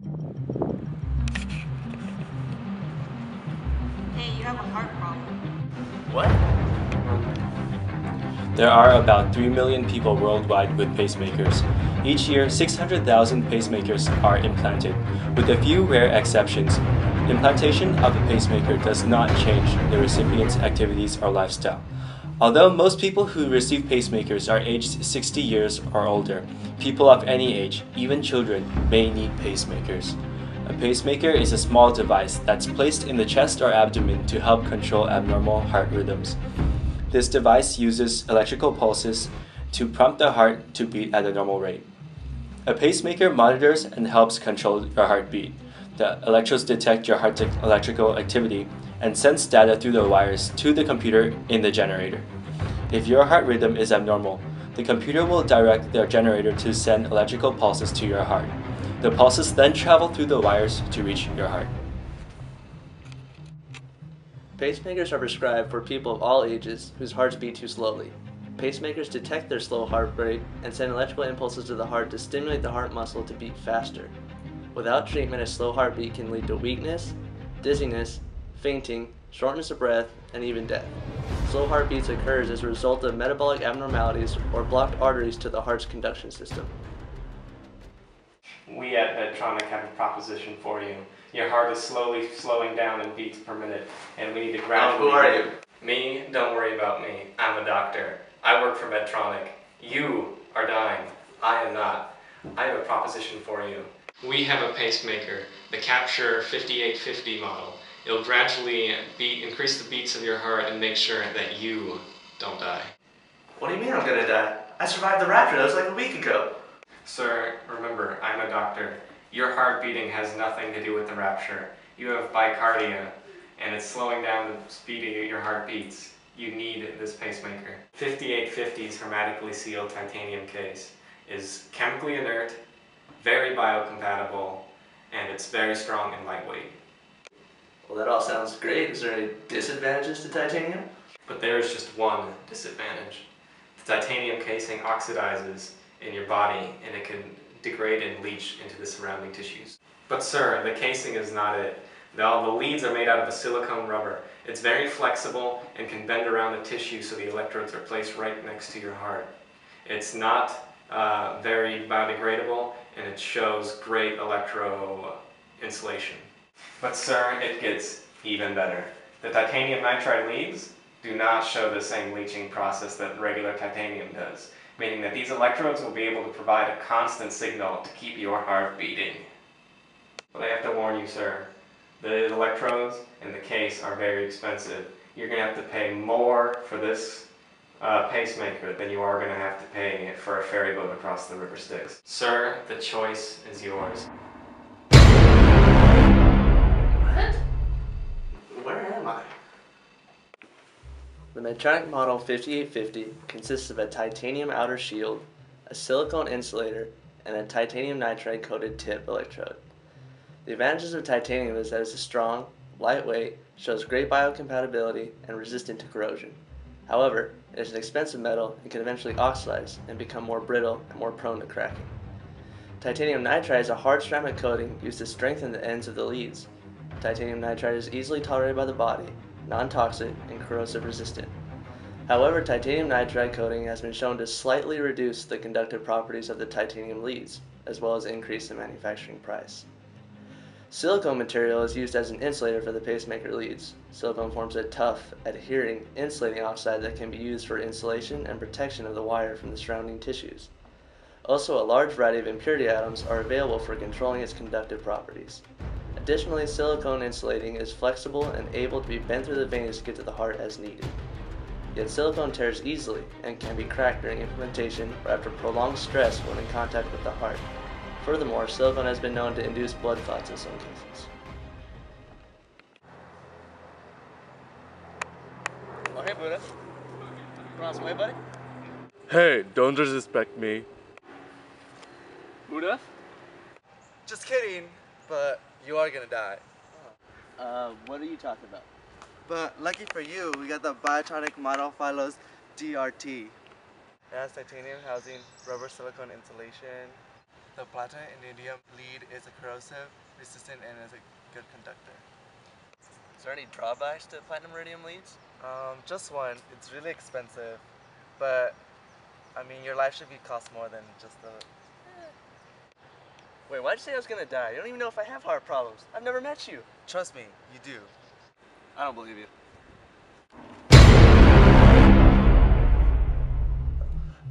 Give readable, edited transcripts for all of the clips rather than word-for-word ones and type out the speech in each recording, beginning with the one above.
Hey, you have a heart problem. What? There are about 3 million people worldwide with pacemakers. Each year, 600,000 pacemakers are implanted, with a few rare exceptions. Implantation of a pacemaker does not change the recipient's activities or lifestyle. Although most people who receive pacemakers are aged 60 years or older, people of any age, even children, may need pacemakers. A pacemaker is a small device that's placed in the chest or abdomen to help control abnormal heart rhythms. This device uses electrical pulses to prompt the heart to beat at a normal rate. A pacemaker monitors and helps control your heartbeat. The electrodes detect your heart's electrical activity and sends data through the wires to the computer in the generator. If your heart rhythm is abnormal, the computer will direct the generator to send electrical pulses to your heart. The pulses then travel through the wires to reach your heart. Pacemakers are prescribed for people of all ages whose hearts beat too slowly. Pacemakers detect their slow heart rate and send electrical impulses to the heart to stimulate the heart muscle to beat faster. Without treatment, a slow heartbeat can lead to weakness, dizziness, fainting, shortness of breath, and even death. Slow heartbeats occurs as a result of metabolic abnormalities or blocked arteries to the heart's conduction system. We at Medtronic have a proposition for you. Your heart is slowly slowing down in beats per minute, and we need to gradually... Who are you? Me? Don't worry about me. I'm a doctor. I work for Medtronic. You are dying. I am not. I have a proposition for you. We have a pacemaker, the Capture 5850 model. It'll gradually increase the beats of your heart and make sure that you don't die. What do you mean I'm gonna die? I survived the rapture, that was like a week ago. Sir, remember, I'm a doctor. Your heart beating has nothing to do with the rapture. You have bicardia, and it's slowing down the speed of your heartbeats. You need this pacemaker. 5850's hermetically sealed titanium case is chemically inert, very biocompatible, and it's very strong and lightweight. Well, that all sounds great. Is there any disadvantages to titanium? But there is just one disadvantage. The titanium casing oxidizes in your body, and it can degrade and leach into the surrounding tissues. But sir, the casing is not it. The leads are made out of a silicone rubber. It's very flexible and can bend around the tissue so the electrodes are placed right next to your heart. It's not very biodegradable, and it shows great electro insulation. But sir, it gets even better. The titanium nitride leads do not show the same leaching process that regular titanium does, meaning that these electrodes will be able to provide a constant signal to keep your heart beating. But I have to warn you, sir, the electrodes in the case are very expensive. You're going to have to pay more for this pacemaker than you are going to have to pay for a ferry boat across the River Styx. Sir, the choice is yours. What? Where am I? The Medtronic Model 5850 consists of a titanium outer shield, a silicone insulator, and a titanium nitride coated tip electrode. The advantages of titanium is that it's strong, lightweight, shows great biocompatibility, and resistant to corrosion. However, it is an expensive metal and can eventually oxidize and become more brittle and more prone to cracking. Titanium nitride is a hard ceramic coating used to strengthen the ends of the leads. Titanium nitride is easily tolerated by the body, non-toxic, and corrosive resistant. However, titanium nitride coating has been shown to slightly reduce the conductive properties of the titanium leads, as well as increase the manufacturing price. Silicone material is used as an insulator for the pacemaker leads. Silicone forms a tough, adhering, insulating oxide that can be used for insulation and protection of the wire from the surrounding tissues. Also, a large variety of impurity atoms are available for controlling its conductive properties. Additionally, silicone insulating is flexible and able to be bent through the veins to get to the heart as needed. Yet silicone tears easily and can be cracked during implementation or after prolonged stress when in contact with the heart. Furthermore, silicone has been known to induce blood clots in some cases. Oh, hey, Buddha. You want some way, buddy? Hey, don't disrespect me. Buddha? Just kidding, but you are gonna die. What are you talking about? But lucky for you, we got the Biotonic Model Philos DRT. It has titanium housing, rubber silicone insulation. The platinum iridium lead is a corrosive, resistant, and is a good conductor. Is there any drawbacks to platinum iridium leads? Just one. It's really expensive, but I mean, your life should cost more than just the. Wait, why'd you say I was gonna die? You don't even know if I have heart problems. I've never met you. Trust me, you do. I don't believe you.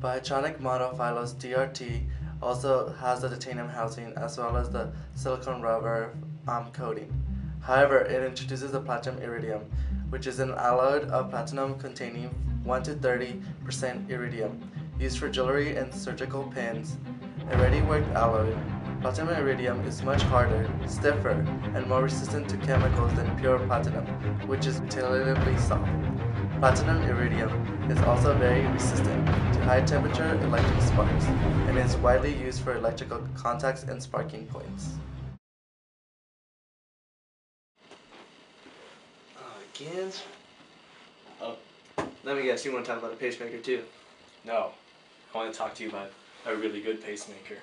Biotronic monophylos DRT also has the titanium housing as well as the silicon rubber coating. However, it introduces the platinum iridium, which is an alloy of platinum containing 1 to 30% iridium, used for jewelry and surgical pins. A ready-worked alloy, platinum iridium is much harder, stiffer, and more resistant to chemicals than pure platinum, which is relatively soft. Platinum iridium is also very resistant to high-temperature electric sparks and is widely used for electrical contacts and sparking points. Again? Oh, let me guess, you want to talk about a pacemaker too? No, I want to talk to you about a really good pacemaker.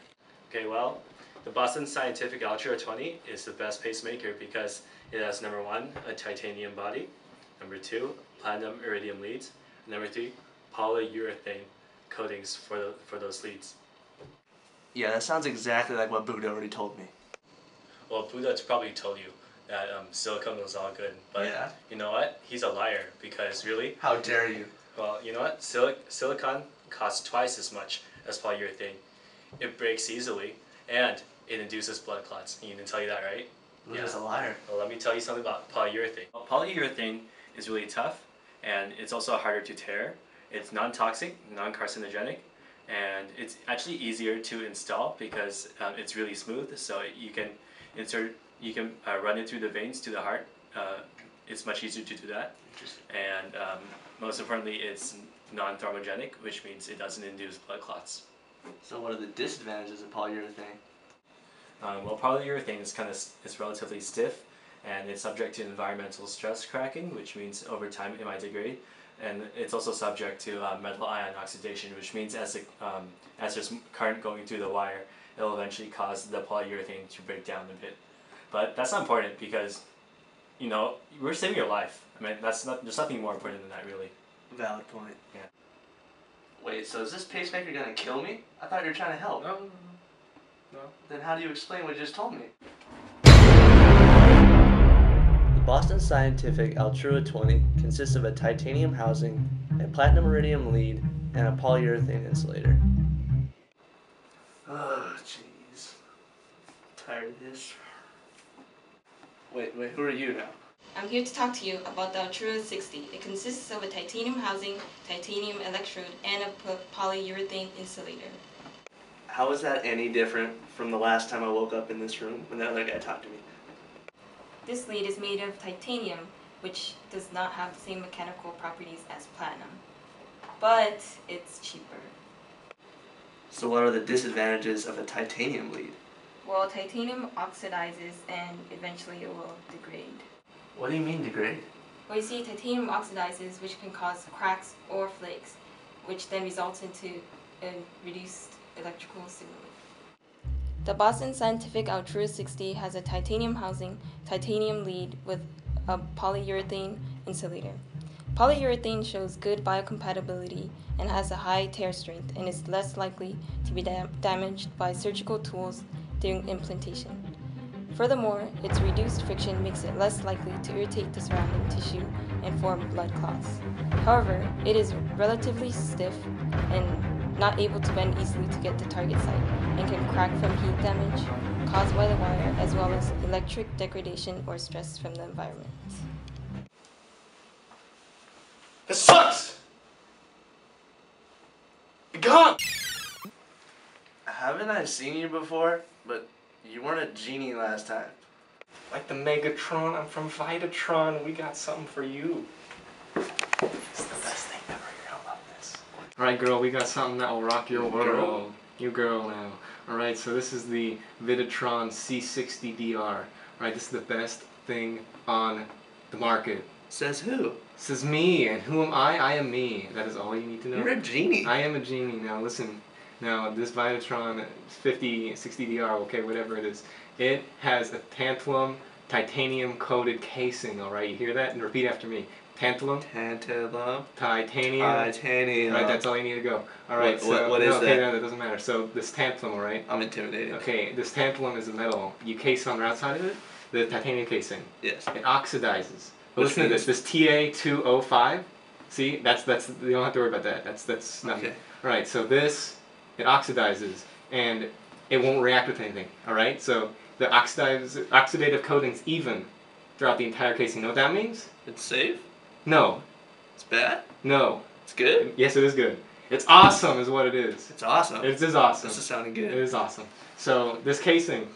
Okay, well, the Boston Scientific Ultra 20 is the best pacemaker because it has number 1, a titanium body, number 2, platinum iridium leads, and number 3, polyurethane coatings for those leads. Yeah, that sounds exactly like what Buddha already told me. Well, Buddha's probably told you that silicone was all good, but Yeah. you know what? He's a liar because really, How dare you? well, you know what? Silicon costs twice as much as polyurethane. It breaks easily, and it induces blood clots. He didn't tell you that, right? Buddha's a liar. Well, let me tell you something about polyurethane. Well, polyurethane is really tough, and it's also harder to tear. It's non-toxic, non-carcinogenic, and it's actually easier to install because it's really smooth. So you can run it through the veins to the heart. It's much easier to do that, and most importantly, it's non-thermogenic, which means it doesn't induce blood clots. So what are the disadvantages of polyurethane? Well, polyurethane is relatively stiff, and it's subject to environmental stress cracking, which means over time it might degrade, and it's also subject to metal ion oxidation, which means as there's current going through the wire, it'll eventually cause the polyurethane to break down a bit. But that's not important because, you know, we're saving your life. I mean, there's nothing more important than that, really. Valid point. Yeah. Wait, so is this pacemaker gonna kill me? I thought you were trying to help. No. Then how do you explain what you just told me? The Boston Scientific Altrua 20 consists of a titanium housing, a platinum iridium lead, and a polyurethane insulator. Oh, jeez. Tired of this. Wait, who are you now? I'm here to talk to you about the Altrua 60. It consists of a titanium housing, titanium electrode, and a polyurethane insulator. How is that any different from the last time I woke up in this room when that other guy talked to me? This lead is made of titanium, which does not have the same mechanical properties as platinum, but it's cheaper. So what are the disadvantages of a titanium lead? Well, titanium oxidizes and eventually it will degrade. What do you mean degrade? Well, you see, titanium oxidizes, which can cause cracks or flakes, which then results into a reduced electrical signal. The Boston Scientific Altrua 60 has a titanium housing, titanium lead with a polyurethane insulator. Polyurethane shows good biocompatibility and has a high tear strength and is less likely to be damaged by surgical tools during implantation. Furthermore, its reduced friction makes it less likely to irritate the surrounding tissue and form blood clots. However, it is relatively stiff and not able to bend easily to get to target site and can crack from heat damage caused by the wire as well as electric degradation or stress from the environment. This sucks! Be gone! Haven't I seen you before? But you weren't a genie last time. Like the Megatron, I'm from Vitatron. We got something for you. It's the best thing ever. You're gonna love this. Alright, girl, we got something that will rock your world. You girl now. Alright, so this is the Vitatron C60DR. Alright, this is the best thing on the market. Says who? This is me, and who am I? I am me. That is all you need to know. You're a genie. I am a genie. Now listen, Now, this Vitatron 5060DR, okay, whatever it is, it has a tantalum titanium-coated casing, all right? You hear that? And repeat after me. Tantalum. Tantalum. Titanium. Titanium. Right, that's all you need to go. All right. What is okay, that? No, that doesn't matter. So this tantalum, all right? I'm intimidated. Okay, this tantalum is a metal. You case on the outside of it, the titanium casing. Yes. It oxidizes. But Which listen to means- this. This TA205. See, that's you don't have to worry about that. That's nothing. Okay. All right. So this, it oxidizes and it won't react with anything. All right. So the oxidative coating's even throughout the entire casing. You know what that means? It's safe? No. It's bad? No. It's good? Yes, it is good. It's awesome, is what it is. It's awesome. It is awesome. This is sounding It good. is awesome. So this casing,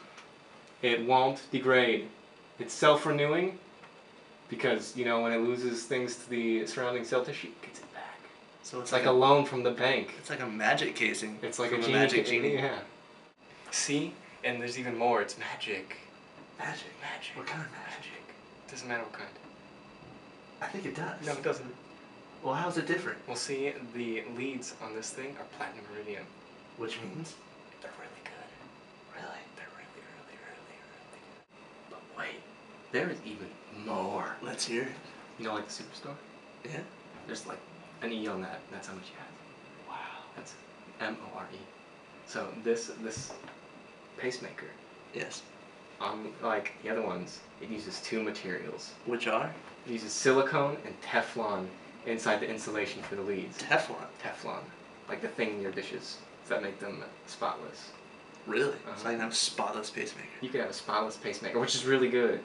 it won't degrade. It's self-renewing because, you know, when it loses things to the surrounding cell tissue, it gets it back. So It's like a loan from the bank. It's like a magic casing. It's like from a magic genie. genie. Yeah. See? And there's even more. It's magic. Magic. Magic. What kind of magic? Doesn't matter what kind. I think it does. No, it doesn't. Well, how's it different? Well, see, the leads on this thing are platinum iridium. Which means? They're really good. Really? They're really, really, really, really good. But wait, There is even more. let's hear it. You know, like the Superstore? Yeah? There's like an E on that, and that's how much you have. Wow. That's MORE. So this pacemaker, Yes. like the other ones, it uses two materials. Which are? It uses silicone and Teflon inside the insulation for the leads. Teflon. Teflon, like the thing in your dishes that make them spotless. Really? Uh-huh. So I can have a spotless pacemaker. You could have a spotless pacemaker, which is really good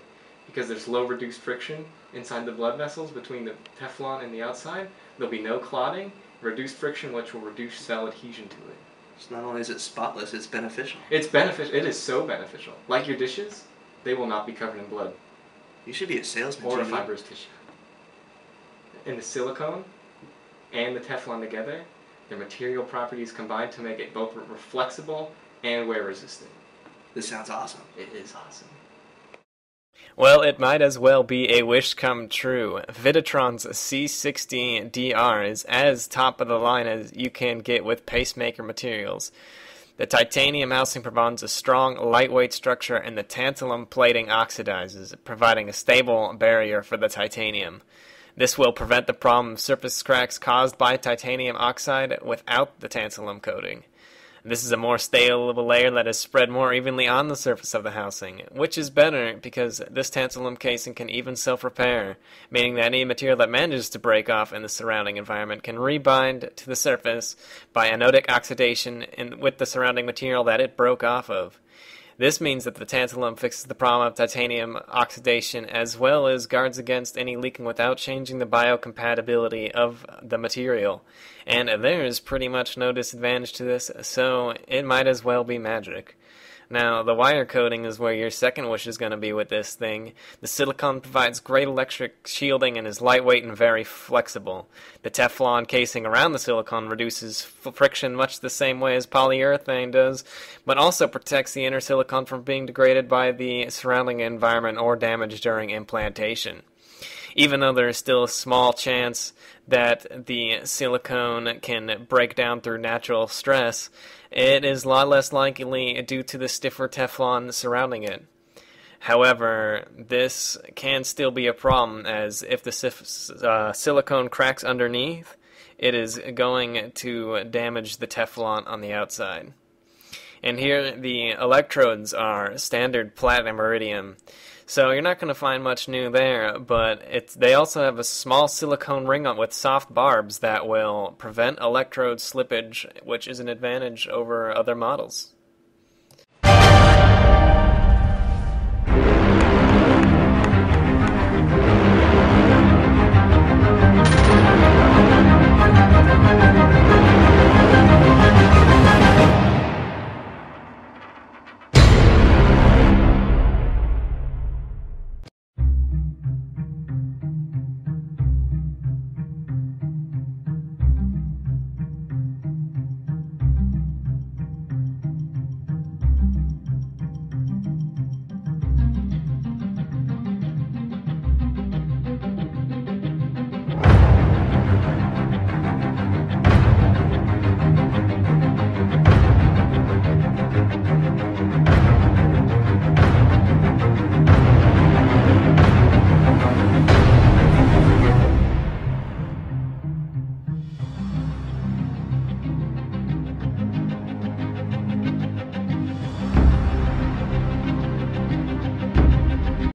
because there's low reduced friction inside the blood vessels between the Teflon and the outside. There'll be no clotting, reduced friction, which will reduce cell adhesion to it. So not only is it spotless, it's beneficial. It's beneficial. It is so beneficial. Like your dishes, they will not be covered in blood You should be a salesman. or a Jimmy. fibrous tissue. And the silicone and the Teflon together, their material properties combine to make it both flexible and wear resistant. This sounds awesome. It is awesome. Well, it might as well be a wish come true. Vitatron's C60DR is as top of the line as you can get with pacemaker materials. The titanium housing provides a strong, lightweight structure, and the tantalum plating oxidizes, providing a stable barrier for the titanium. This will prevent the problem of surface cracks caused by titanium oxide without the tantalum coating. This is a more stable layer that is spread more evenly on the surface of the housing, which is better because this tantalum casing can even self-repair, meaning that any material that manages to break off in the surrounding environment can rebind to the surface by anodic oxidation with the surrounding material that it broke off of. This means that the tantalum fixes the problem of titanium oxidation as well as guards against any leaking without changing the biocompatibility of the material. And there is pretty much no disadvantage to this, so it might as well be magic. Now, the wire coating is where your second wish is going to be with this thing. The silicone provides great electric shielding and is lightweight and very flexible. The Teflon casing around the silicone reduces friction much the same way as polyurethane does, but also protects the inner silicone from being degraded by the surrounding environment or damaged during implantation. Even though there is still a small chance that the silicone can break down through natural stress, it is a lot less likely due to the stiffer Teflon surrounding it. However, this can still be a problem, as if the silicone cracks underneath, it is going to damage the Teflon on the outside. And here the electrodes are standard platinum iridium. So you're not going to find much new there, but they also have a small silicone ring with soft barbs that will prevent electrode slippage, which is an advantage over other models.